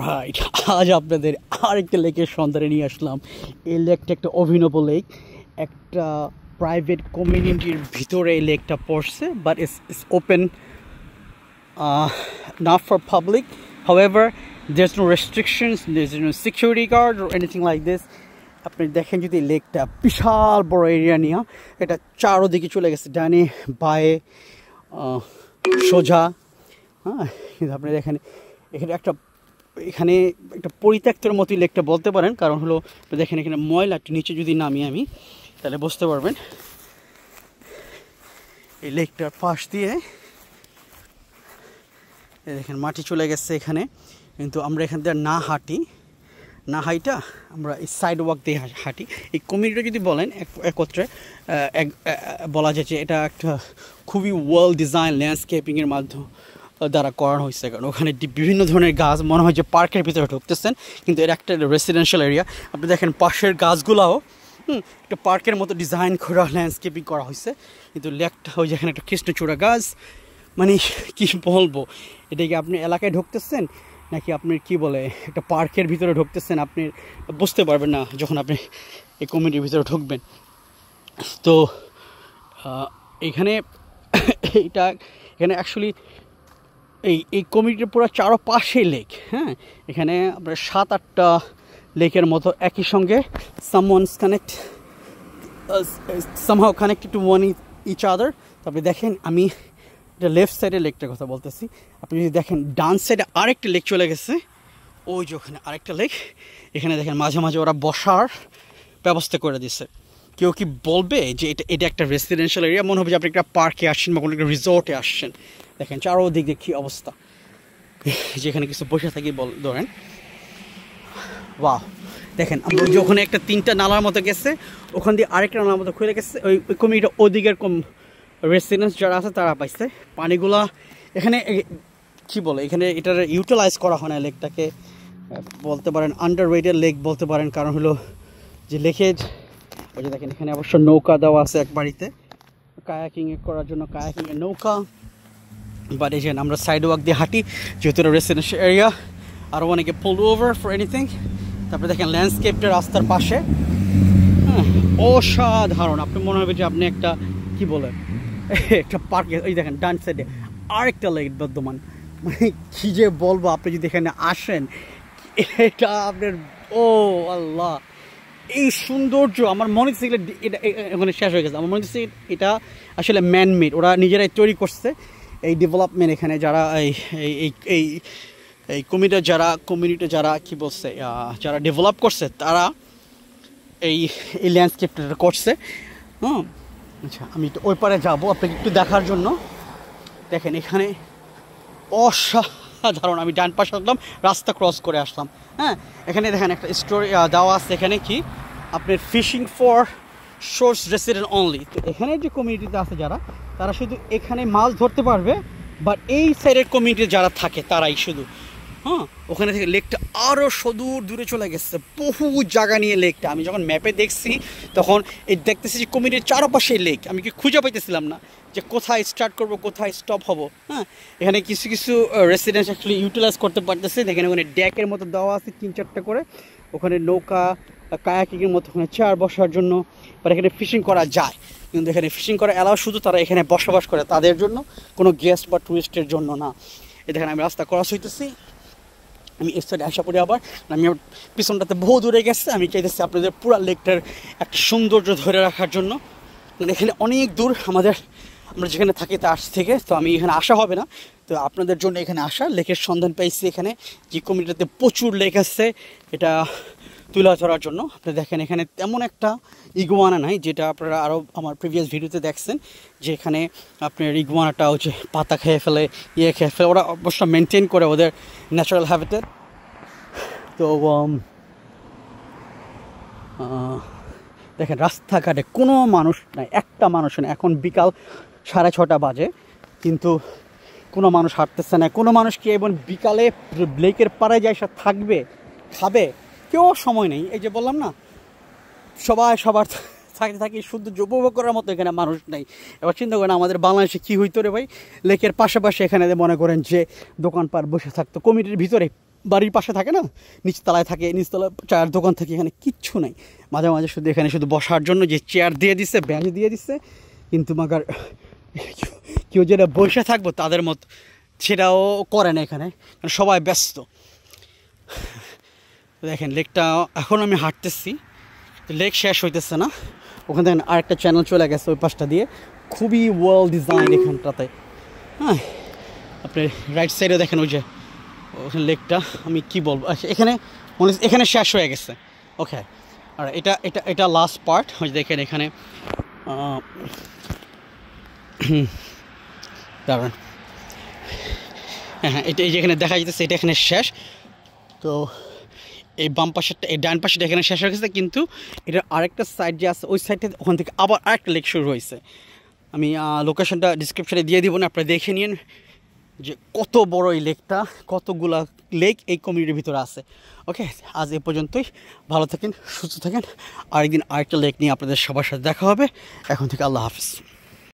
Right, আজ আপনাদের আরেকটা লেকের সন্ধানে নিয়ে আসলাম। এই লেকটা একটা অভিনব লেক, একটা প্রাইভেট কমিউনিটির ভিতরে এই লেকটা পড়ছে, but it's open, not for public. However, there's no restrictions, there's no security guard or anything like this. আপনি দেখেন যদি লেকটা বিশাল বড় এরিয়া নিয়ে, এটা চারোদিকে চলে গেছে, ডানে বায়ে সোজা। হ্যাঁ, কিন্তু আপনি দেখেন এখানে একটা পরিত্যক্তের মতোই লেকটা বলতে পারেন, কারণ হলো দেখেন এখানে ময়লাটা নিচে যদি নামি আমি, তাহলে বুঝতে পারবেন এই লেকটার পাশ দিয়ে দেখেন মাটি চলে গেছে এখানে। কিন্তু আমরা এখান থেকে না হাইটা আমরা এই সাইড ওয়াক দিয়ে হাঁটি। এই কমিউনিটি যদি বলেন একত্রে বলা যায় যে এটা একটা খুবই ওয়েল ডিজাইন ল্যান্ডস্কেপিংয়ের মাধ্যমে দ্বারা করানো হয়েছে, কারণ ওখানে বিভিন্ন ধরনের গাছ মনে হয় যে পার্কের ভিতরে ঢুকতেছেন, কিন্তু এটা একটা রেসিডেন্সিয়াল এরিয়া। আপনি দেখেন পাশের গাছগুলাও একটা পার্কের মতো ডিজাইন করা ল্যান্ডস্কেপিং করা হয়েছে, কিন্তু লেকটা ওই যেখানে একটা কৃষ্ণচূড়া গাছ, মানে কি বলবো, এটা কি আপনি এলাকায় ঢুকতেছেন নাকি আপনি কি বলে একটা পার্কের ভিতরে ঢুকতেছেন, আপনি বুঝতে পারবেন না যখন আপনি এই কমিউনিটির ভিতরে ঢুকবেন। তো এখানে অ্যাকচুয়ালি এই কমিউনিটির পুরো চারপাশে লেক। হ্যাঁ, এখানে আপনার 7-8টা লেকের মতো একই সঙ্গে somehow connected to one each other. তবে দেখেন আমি এটা লেফট সাইডের লেকটার কথা বলতেছি। আপনি যদি দেখেন ডান সাইডে আরেকটা লেক চলে গেছে, ওই যে ওখানে আরেকটা লেক। এখানে দেখেন মাঝে মাঝে ওরা বসার ব্যবস্থা করে দিচ্ছে। কেউ কি বলবে যে এটা একটা রেসিডেন্সিয়াল এরিয়া? মনে হবে যে আপনি একটা পার্কে আসছেন বা কোনো একটা রিসোর্টে আসছেন। দেখেন চারোদিক দিয়ে কী অবস্থা, যেখানে কিছু বসে থাকি ধরেন। বাহ, দেখেন আমরা ওখানে একটা 3টা নালার মতো গেছে, ওখান দিয়ে আরেকটা নালার মতো খুলে গেছে। ওই কমিউনিটি ওদিকের রেসিডেন্স যারা আছে তারা পাইছে পানিগুলা। এখানে কি বলে, এখানে এটার ইউটিলাইজ করা হয় না লেকটাকে, বলতে পারেন আন্ডার রেটেড লেক বলতে পারেন। কারণ হলো যে লেকে ওই যে দেখেন এখানে অবশ্য নৌকা দেওয়া আছে এক বাড়িতে, কায়াকিংয়ে করার জন্য কায়াকিংয়ের নৌকা। বাট এই যে আমরা সাইড ওয়াক দিয়ে হাঁটি, যেহেতু এটা রেসিডেন্সিয়াল এরিয়া, আরও অনেকে পুল ওভার ফর এনিথিং। তারপরে দেখেন ল্যান্ডস্কেপটা রাস্তার পাশে, হ্যাঁ, অসাধারণ। আপনি মনে হবে যে আপনি একটা কি বলে একটা পার্কে। ওই দেখেন ডান সাইডে আরেকটা লেক বিদ্যমান, মানে কী যে বলবো, আপনি যদি এখানে আসেন এটা আপনার আল্লাহ, এই সৌন্দর্য আমার মনে হচ্ছে এটা এখানে শেষ হয়ে গেছে। আমার মনে হচ্ছে এটা আসলে ম্যানমেড, ওরা নিজেরাই তৈরি করছে এই ডেভেলপমেন্ট। এখানে যারা এই কমিউনিটি যারা কি বলছে, যারা ডেভেলপ করছে তারা এই ল্যান্ডস্কেপটা করছে। আচ্ছা, আমি একটু ওই পারে যাবো আপনাকে একটু দেখার জন্য। দেখেন এখানে অসাধারণ। আমি ডান পাশে আসলাম, রাস্তা ক্রস করে আসলাম। হ্যাঁ, এখানে দেখেন একটা স্টোরি দেওয়া আছে, এখানে কি আপনার fishing for source resident only. তো এখানে যে কমিউনিটিতে আছে যারা, তারা শুধু এখানে মাছ ধরতে পারবে, বাট এই সাইডের কমিউনিটি যারা থাকে তারাই শুধু। হ্যাঁ, ওখানে থেকে লেকটা আরও সদূর দূরে চলে গেছে, বহু জায়গা নিয়ে লেকটা। আমি যখন ম্যাপে দেখছি তখন দেখতেছি যে কমিউনিটির চারপাশে লেক, আমি কি খুঁজে পাইতেছিলাম না যে কোথায় স্টার্ট করব কোথায় স্টপ হব। হ্যাঁ, এখানে কিছু রেসিডেন্স অ্যাকচুয়ালি ইউটিলাইজ করতে পারতেছে। দেখেন ওখানে ডেকের মতো দেওয়া আছে 3-4টা করে, ওখানে নৌকা কায়াকিংয়ের মতো ওখানে চেয়ার বসার জন্য, বা এখানে ফিশিং করা যায়। কিন্তু এখানে ফিশিং করা অ্যালাউ শুধু তারা এখানে বসবাস করে তাদের জন্য, কোনো গেস্ট বা টুরিস্টের জন্য না। দেখেন আমি রাস্তা ক্রস হইতেছি, আমি এর সাইডে আসা পড়ি আবার। আমি পিছনটাতে বহু দূরে গেছে, আমি চাইতেছি আপনাদের পুরা লেকটার একটা সৌন্দর্য ধরে রাখার জন্য। এখানে অনেক দূর আমরা যেখানে থাকি তার থেকে, তো আমি এখানে আসা হবে না। তো আপনাদের জন্য এখানে আসা, লেকের সন্ধান পাইছি এখানে, যে কমিউনিটিতে প্রচুর লেক আছে এটা তুলে ধরার জন্য। আপনি দেখেন এখানে তেমন একটা ইগুয়ানা নাই, যেটা আপনারা আরও আমার প্রিভিয়াস ভিডিওতে দেখছেন, যে এখানে আপনার ইগুয়ানাটা হচ্ছে পাতা খেয়ে ফেলে, খেয়ে ফেলে। ওরা অবশ্য মেনটেন করে ওদের ন্যাচারাল হ্যাবিটেট। তো দেখেন রাস্তাঘাটে কোনো মানুষ নাই, একটা মানুষ নেই। এখন বিকাল 6:30 বাজে, কিন্তু কোনো মানুষ হাঁটতেছে না। কোনো মানুষ কি এবং বিকালে লেকের পাড়ে যায় সব থাকবে খাবে, কেউ সময় নেই। এই যে বললাম না, সবার থাকি শুধু উপভোগ করার মতো এখানে মানুষ নেই। এবার চিন্তা করেন আমাদের বাংলাদেশে কী হইতো রে ভাই, লেকের পাশাপাশি এখানে মনে করেন যে দোকানপাট বসে থাকতো কমিটির ভিতরে বাড়ির পাশে থাকে না, নিচতলায় থাকে, নিচতলা চায়ের দোকান থাকে, এখানে কিচ্ছু নাই। মাঝে মাঝে শুধু এখানে শুধু বসার জন্য যে চেয়ার দিয়ে দিচ্ছে, বেঞ্চ দিয়ে দিচ্ছে, কিন্তু মাগার কেউ যেটা বসে থাকবো তাদের মতো সেটাও করে না এখানে, কারণ সবাই ব্যস্ত। দেখেন লেকটা, এখন আমি হাঁটতেছি, লেক শেষ হইতেছে না, ওখান থেকে আরেকটা চ্যানেল চলে গেছে ওই পাশটা দিয়ে, খুবই ওয়েল ডিজাইন এখানটাতে। হ্যাঁ, আপনি রাইট সাইডে দেখেন ওই যে ওখানে লেকটা, আমি কি বলবো, আচ্ছা এখানে মনে হচ্ছে এখানে শেষ হয়ে গেছে। ওকে, আর এটা এটা এটা লাস্ট পার্ট। ওই দেখেন এখানে দাঁড়ান, হ্যাঁ এটা এই যে এখানে দেখা যেতেছে, এটা এখানে শেষ। তো এই বাম পাশেরটা, এই ডান পাশেটা এখানে শেষ হয়ে গেছে, কিন্তু এটার আরেকটা সাইড যে আছে ওই সাইডে, ওখান থেকে আবার আরেকটা লেক শুরু হয়েছে। আমি লোকেশনটা ডিসক্রিপশানে দিয়ে দিব না, আপনারা দেখে নিন যে কত বড় এই লেকটা, কতগুলা লেক এই কমিউনিটির ভিতরে আছে। ওকে, আজ এ পর্যন্তই, ভালো থাকেন, সুস্থ থাকেন, আরেকদিন আরেকটা লেক নিয়ে আপনাদের সবার সাথে দেখা হবে। এখন থেকে আল্লাহ হাফিজ।